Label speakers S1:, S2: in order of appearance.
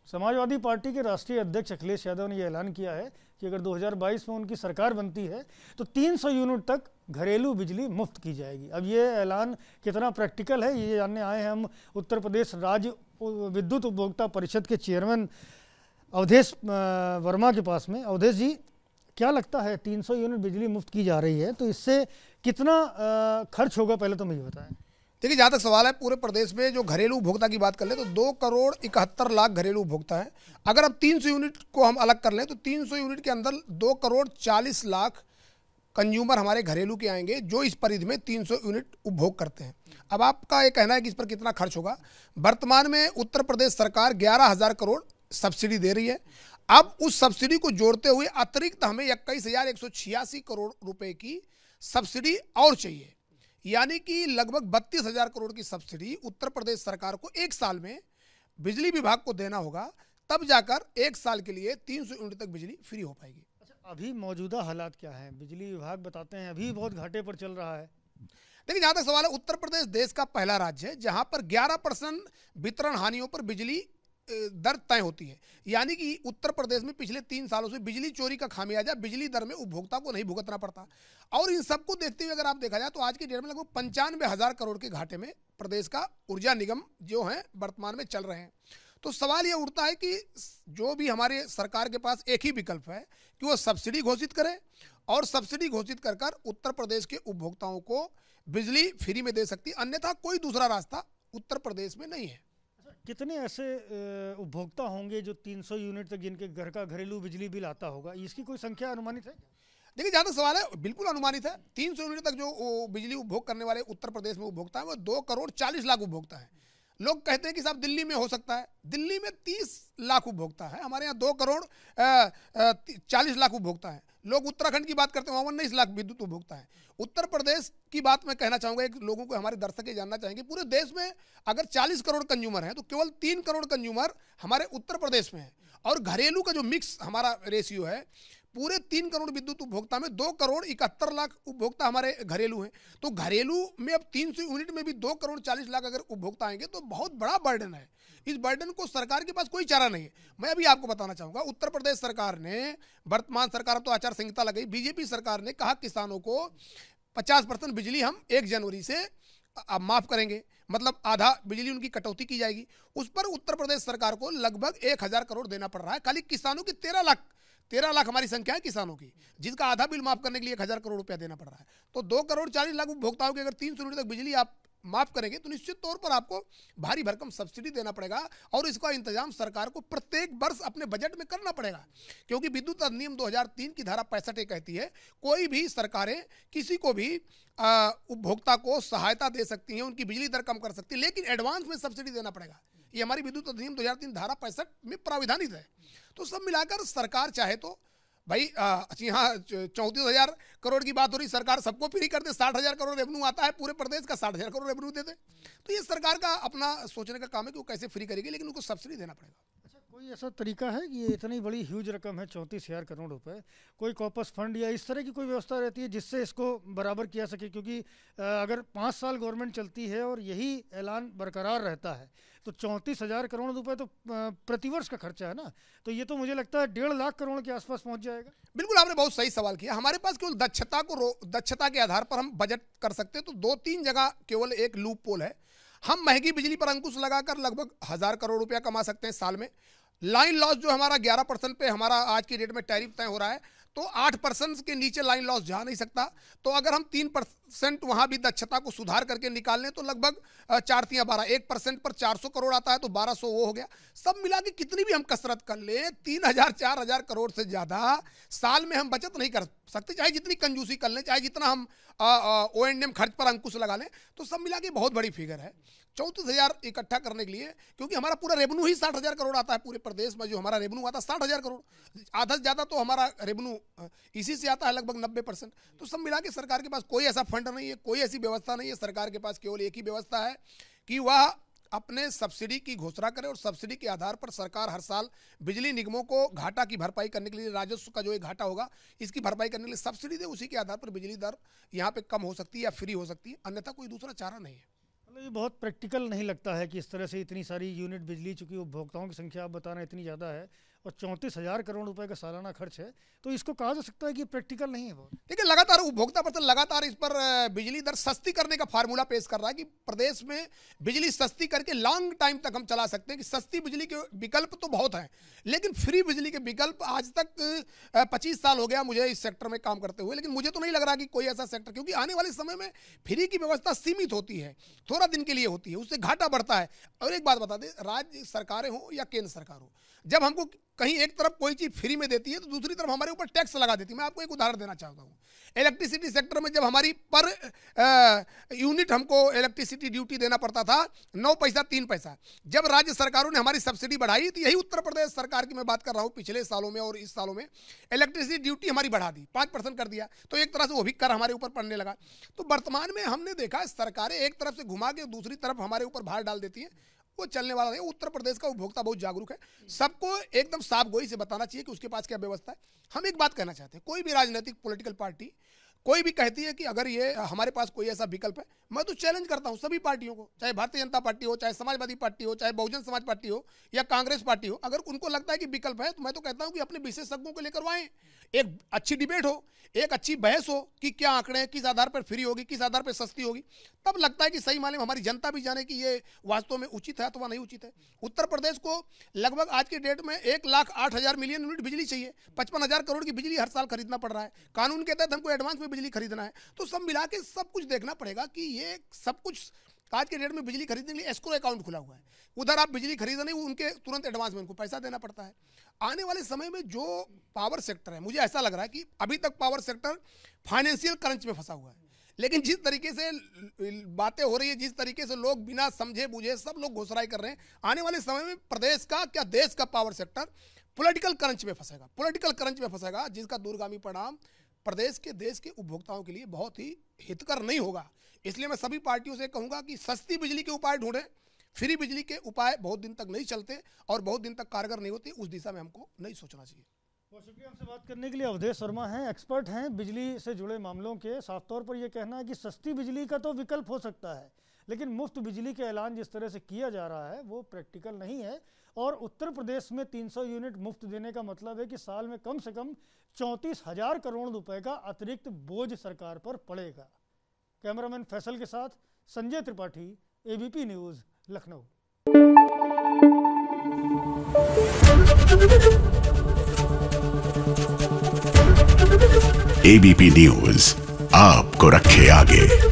S1: Samajwadi party के राष्ट्रीय अध्यक्ष अखिलेश यादव ने यह ऐलान किया है कि अगर 2022 में उनकी सरकार बनती है तो 300 यूनिट तक घरेलू बिजली मुफ्त की जाएगी। अब ये ऐलान कितना प्रैक्टिकल है ये जानने आए हैं हम उत्तर प्रदेश राज्य विद्युत उपभोक्ता परिषद के चेयरमैन अवधेश वर्मा के पास में। अवधेश जी, क्या लगता है 300 यूनिट बिजली मुफ्त की जा रही है तो इससे कितना खर्च होगा, पहले तो मुझे बताएं।
S2: देखिए, जहाँ तक सवाल है, पूरे प्रदेश में जो घरेलू उपभोक्ता की बात कर लें तो 2,71,00,000 घरेलू उपभोक्ता है। अगर अब 300 यूनिट को हम अलग कर लें तो 300 यूनिट के अंदर 2,40,00,000 कंज्यूमर हमारे घरेलू के आएंगे जो इस परिधि में 300 यूनिट उपभोग करते हैं। अब आपका ये कहना है कि इस पर कितना खर्च होगा। वर्तमान में उत्तर प्रदेश सरकार 11,000 करोड़ सब्सिडी दे रही है। अब उस सब्सिडी को जोड़ते हुए अतिरिक्त हमें 21,186 करोड़ रुपए की सब्सिडी और चाहिए, यानी कि लगभग 32,000 करोड़ की सब्सिडी उत्तर प्रदेश सरकार को एक साल में बिजली विभाग को देना होगा, तब जाकर एक साल के लिए 300 यूनिट तक बिजली फ्री हो पाएगी।
S1: अच्छा, अभी मौजूदा हालात क्या हैं? बिजली विभाग बताते हैं अभी बहुत घाटे पर चल रहा है।
S2: देखिए, जहाँ तक सवाल है, उत्तर प्रदेश देश का पहला राज्य है जहाँ पर 11% वितरण हानियों पर बिजली दर तय होती है, यानी कि उत्तर प्रदेश में पिछले 3 सालों से बिजली चोरी का खामियाजा बिजली दर में उपभोक्ता को नहीं भुगतना पड़ता। और इन सबको देखते हुए अगर आप देखा जाए तो आज की डेट में लगभग 95,000 करोड़ के घाटे में प्रदेश का ऊर्जा निगम जो है वर्तमान में चल रहे हैं। तो सवाल ये उठता है कि जो भी हमारे सरकार के पास एक ही विकल्प है कि वो सब्सिडी घोषित करे, और सब्सिडी घोषित कर उत्तर प्रदेश के उपभोक्ताओं को बिजली फ्री में दे सकती है, अन्यथा कोई दूसरा रास्ता उत्तर प्रदेश में नहीं है।
S1: कितने ऐसे उपभोक्ता होंगे जो 300 यूनिट तक जिनके घर का घरेलू बिजली बिल आता होगा, इसकी कोई संख्या अनुमानित है?
S2: देखिए, जहाँ तक सवाल है, बिल्कुल अनुमानित है। 300 यूनिट तक जो बिजली उपभोग करने वाले उत्तर प्रदेश में उपभोक्ता है वो 2,40,00,000 उपभोक्ता है। लोग कहते हैं कि साहब दिल्ली में हो सकता है, दिल्ली में 30 लाख उपभोक्ता है, हमारे यहाँ 2,40,00,000 उपभोक्ता है। लोग उत्तराखंड की बात करते हैं, वहाँ 19 लाख विद्युत उपभोक्ता है। उत्तर प्रदेश की बात मैं कहना चाहूँगा, एक लोगों को, हमारे दर्शक ये जानना चाहेंगे, पूरे देश में अगर 40 करोड़ कंज्यूमर हैं तो केवल 3 करोड़ कंज्यूमर हमारे उत्तर प्रदेश में है। और घरेलू का जो मिक्स हमारा रेशियो है, पूरे 3 करोड़ विद्युत उपभोक्ता में 2,71,00,000 उपभोक्ता हमारे घरेलू हैं। तो घरेलू में अब 300 यूनिट में भी 2,40,00,000 अगर उपभोक्ता आएंगे तो बहुत बड़ा बर्डन है। इस बर्डन को सरकार के पास कोई चारा नहीं है। मैं अभी आपको बताना चाहूँगा, उत्तर प्रदेश सरकार ने, वर्तमान सरकार तो आचार संहिता लगाई, बीजेपी सरकार ने कहा किसानों को 50% बिजली हम 1 जनवरी से अब माफ़ करेंगे, मतलब आधा बिजली उनकी कटौती की जाएगी। उस पर उत्तर प्रदेश सरकार को लगभग 1,000 करोड़ देना पड़ रहा है। खाली किसानों की 13 लाख हमारी संख्या है किसानों की, जिसका आधा बिल माफ करने के लिए 1,000 करोड़ रुपया देना पड़ रहा है। तो 2,40,00,000 उपभोक्ताओं की अगर 300 यूनिट तक बिजली आप माफ करेंगे तो निश्चित तौर पर आपको भारी भरकम सब्सिडी देना पड़ेगा, और इसका इंतजाम सरकार को प्रत्येक वर्ष अपने बजट में करना पड़ेगा। क्योंकि विद्युत अधिनियम 2003 की धारा 65 कहती है कोई भी सरकारें किसी को भी उपभोक्ता को सहायता दे सकती हैं, उनकी बिजली दर कम कर सकती है, लेकिन एडवांस में सब्सिडी देना पड़ेगा। ये हमारी विद्युत अधिनियम 2003 धारा 65 में प्राविधानित है। तो सब मिलाकर सरकार चाहे तो भाई, यहाँ 34,000 करोड़ की बात हो रही, सरकार सबको फ्री कर दे, 60,000 करोड़ रेवेन्यू आता है पूरे प्रदेश का, 60,000 करोड़ रेवेन्यू दे दे। तो ये सरकार का अपना सोचने का काम है कि वो कैसे फ्री करेगी, लेकिन उनको सब्सिडी देना पड़ेगा।
S1: अच्छा, कोई ऐसा तरीका है कि ये इतनी बड़ी ह्यूज रकम है 34,000 करोड़ रुपए, कोई कॉर्पस फंड या इस तरह की कोई व्यवस्था रहती है जिससे इसको बराबर किया सके? क्योंकि अगर 5 साल गवर्नमेंट चलती है और यही ऐलान बरकरार रहता है तो 34,000 करोड़ रुपए तो प्रतिवर्ष का खर्चा है ना, तो ये तो मुझे लगता है 1.5 लाख करोड़ के आसपास पहुंच जाएगा।
S2: बिल्कुल, आपने बहुत सही सवाल किया। हमारे पास केवल दक्षता के आधार पर हम बजट कर सकते हैं। तो 2-3 जगह केवल एक लूप पोल है। हम महंगी बिजली पर अंकुश लगाकर लगभग 1,000 करोड़ रुपया कमा सकते हैं साल में। लाइन लॉस जो हमारा 11% पे हमारा आज की डेट में टैरिफ तय हो रहा है, तो 8% के नीचे लाइन लॉस जा नहीं सकता। तो अगर हम 3% वहाँ भी दक्षता को सुधार करके निकाल लें तो लगभग 4-3-12, 1% पर 400 करोड़ आता है, तो 1,200 वो हो गया। सब मिला के कितनी भी हम कसरत कर लें, 3,000-4,000 करोड़ से ज़्यादा साल में हम बचत नहीं कर सकते, चाहे जितनी कंजूसी कर लें, चाहे जितना हम O&M खर्च पर अंकुश लगा लें। तो सब मिला के बहुत बड़ी फिगर है 34,000 इकट्ठा करने के लिए, क्योंकि हमारा पूरा रेवेन्यू ही 60,000 करोड़ आता है। पूरे प्रदेश में जो हमारा रेवेन्यू आता है 60,000 करोड़, आधा से ज़्यादा तो हमारा रेवेन्यू इसी से आता है, लगभग 90%। तो सब मिला के सरकार के पास कोई ऐसा फंड नहीं है, कोई ऐसी व्यवस्था नहीं है। सरकार के पास केवल एक ही व्यवस्था है कि वह अपने सब्सिडी की घोषणा करे, और सब्सिडी के आधार पर सरकार हर साल बिजली निगमों को घाटा की भरपाई करने के लिए, राजस्व का जो एक घाटा होगा इसकी भरपाई करने के लिए सब्सिडी दे। उसी के आधार पर बिजली दर यहाँ पे कम हो सकती है या फ्री हो सकती है, अन्यथा कोई दूसरा चारा नहीं है।
S1: ये बहुत प्रैक्टिकल नहीं लगता है कि इस तरह से इतनी सारी यूनिट बिजली, चूंकि उपभोक्ताओं की संख्या आप बता रहे हैं इतनी ज़्यादा है और 34,000 करोड़ रुपए का सालाना खर्च है, तो इसको कहा जा सकता है कि प्रैक्टिकल नहीं है बहुत।
S2: देखिए, लगातार उपभोक्ता परिषद लगातार इस पर बिजली दर सस्ती करने का फार्मूला पेश कर रहा है कि प्रदेश में बिजली सस्ती करके लॉन्ग टाइम तक हम चला सकते हैं, कि सस्ती बिजली के विकल्प तो बहुत हैं, लेकिन फ्री बिजली के विकल्प आज तक 25 साल हो गया मुझे इस सेक्टर में काम करते हुए, लेकिन मुझे तो नहीं लग रहा कि कोई ऐसा सेक्टर, क्योंकि आने वाले समय में फ्री की व्यवस्था सीमित होती है, थोड़ा दिन के लिए होती है, उससे घाटा बढ़ता है। और एक बात बता दें, राज्य सरकारें हो या केंद्र सरकार हो, जब हमको कहीं एक तरफ कोई चीज फ्री में देती है तो दूसरी तरफ हमारे ऊपर टैक्स लगा देती है। मैं आपको एक उदाहरण देना चाहता हूँ, इलेक्ट्रिसिटी सेक्टर में जब हमारी पर यूनिट हमको इलेक्ट्रिसिटी ड्यूटी देना पड़ता था 9 पैसा 3 पैसा, जब राज्य सरकारों ने हमारी सब्सिडी बढ़ाई तो यही उत्तर प्रदेश सरकार की मैं बात कर रहा हूँ, पिछले सालों में और इस सालों में इलेक्ट्रिसिटी ड्यूटी हमारी बढ़ा दी, 5% कर दिया, तो एक तरह से वो भी कर हमारे ऊपर पड़ने लगा। तो वर्तमान में हमने देखा सरकारें एक तरफ से घुमा के दूसरी तरफ हमारे ऊपर भार डाल देती है, वो चलने वाला है। उत्तर प्रदेश का उपभोक्ता बहुत जागरूक है, सबको एकदम साफ गोई से बताना चाहिए कि उसके पास क्या व्यवस्था है। हम एक बात कहना चाहते हैं, कोई भी राजनीतिक पॉलिटिकल पार्टी कोई भी कहती है कि अगर ये हमारे पास कोई ऐसा विकल्प है, मैं तो चैलेंज करता हूं सभी पार्टियों को, चाहे भारतीय जनता पार्टी हो, चाहे समाजवादी पार्टी हो, चाहे बहुजन समाज पार्टी हो या कांग्रेस पार्टी हो, अगर उनको लगता है कि विकल्प है तो मैं तो कहता हूं कि अपने विशेषज्ञों को लेकर आए, एक अच्छी डिबेट हो, एक अच्छी बहस हो कि क्या आंकड़े हैं, किस आधार पर फ्री होगी, किस आधार पर सस्ती होगी, तब लगता है कि सही मायने में हमारी जनता भी जाने कि ये वास्तव में उचित है अथवा नहीं उचित है। उत्तर प्रदेश को लगभग आज के डेट में 1,08,000 मिलियन यूनिट बिजली चाहिए, 55,000 करोड़ की बिजली हर साल खरीदना पड़ रहा है, कानून के तहत हमको एडवांस में बिजली खरीदना है। तो सब मिला के सब कुछ देखना पड़ेगा कि ये सब कुछ आज के डेट में बिजली खरीदने के लिए एस्क्रो अकाउंट खुला हुआ है, उधर आप बिजली खरीद नहीं, उनके तुरंत एडवांस में उनको पैसा देना पड़ता है। आने वाले समय में जो पावर सेक्टर है, मुझे ऐसा लग रहा है कि अभी तक पावर सेक्टर फाइनेंशियल क्रंच में फंसा हुआ है, लेकिन जिस तरीके से बातें हो रही है, जिस तरीके से लोग बिना समझे बूझे सब लोग घुसराई कर रहे हैं, आने वाले समय में प्रदेश का क्या देश का पावर सेक्टर पॉलिटिकल क्रंच में फंसेगा, पॉलिटिकल क्रंच में फंसेगा, जिसका दूरगामी परिणाम प्रदेश के देश के उपभोक्ताओं के लिए बहुत ही हितकर नहीं होगा। इसलिए मैं सभी पार्टियों से कहूंगा कि सस्ती बिजली के उपाय ढूंढें, फ्री बिजली के उपाय बहुत दिन तक नहीं चलते और बहुत दिन तक कारगर नहीं होते, उस दिशा में हमको नहीं सोचना चाहिए।
S1: बहुत शुक्रिया हमसे बात करने के लिए। अवधेश शर्मा हैं, एक्सपर्ट हैं बिजली से जुड़े मामलों के। साफ तौर पर यह कहना है कि सस्ती बिजली का तो विकल्प हो सकता है, लेकिन मुफ्त बिजली का ऐलान जिस तरह से किया जा रहा है वो प्रैक्टिकल नहीं है। और उत्तर प्रदेश में 300 यूनिट मुफ्त देने का मतलब है कि साल में कम से कम 34,000 करोड़ रुपए का अतिरिक्त बोझ सरकार पर पड़ेगा। कैमरामैन फैसल के साथ Sanjay Tripathi, ABP news, Lucknow.
S3: ABP news आपको रखे आगे।